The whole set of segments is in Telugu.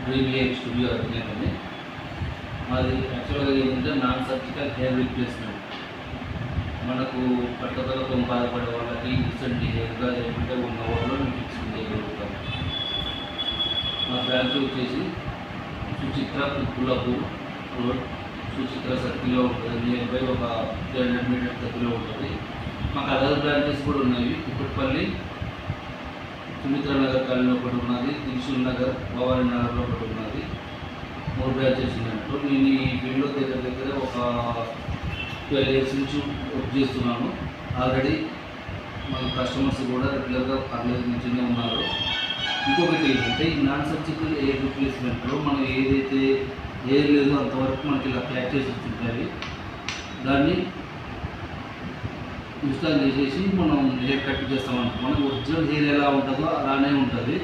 Dream hair studio అధినేతని. మాది యాక్చువల్గా ఏంటంటే నాన్ సర్జికల్ హెయిర్ రీప్లేస్మెంట్. మనకు పట్టుదలతో బాధపడే వాళ్ళకి ఇన్స్టెంట్ హెయిర్గా ఏమంటే 1 అవర్లో మేము ఫిక్స్ చేయగలుగుతాం. మా బ్రాంచ్ వచ్చేసి సుచిత్ర పుల్లపూర్ రోడ్, సుచిత్ర సర్కిల్లో ఉంటుంది. నియర్ బై ఒక 300 మీటర్స్ దగ్గరలో ఉంటుంది. మాకు అదర్ బ్రాంచెస్ కూడా ఉన్నాయి. కుక్కట్పల్లి, సుమిత్ర నగర్ కాలనీ ఒకటి ఉన్నది, దిల్సుఖ్ నగర్, భవానీ నగర్లో ఒకటి ఉన్నది. 3 బ్రాంచెస్ ఉన్నట్టు. నేను ఈ ఫీల్డ్లో దగ్గర ఒక 12 ఇయర్స్ నుంచి వర్క్ చేస్తున్నాను. ఆల్రెడీ మన కస్టమర్స్ కూడా రెగ్యులర్గా పర్లేదు మంచిగానే ఉన్నారు. ఇంకొకటి ఏంటంటే ఈ నాన్ సర్జికల్ హెయిర్ రీప్లేస్మెంట్లో మనం ఏదైతే హెయిర్ లేదో అంతవరకు మనకి ఇలా ప్యాక్ చేసి వస్తుంటాయి. దాన్ని ఇన్స్టాల్ చేసేసి మనం హెయిర్ కట్ చేస్తామనుకో, మనకి ఒరిజినల్ హెయిర్ ఎలా ఉంటుందో అలానే ఉంటుంది.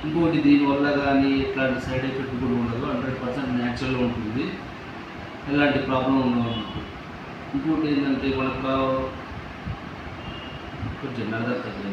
ఇంకోటి దీనివల్ల కానీ ఇట్లాంటి సైడ్ ఎఫెక్ట్ కూడా ఉండదు. 100% న్యాచురల్గా ఉంటుంది. ఎలాంటి ప్రాబ్లం ఉండదు. ఇంకోటి ఏంటంటే మనకు కొంచెం నగదు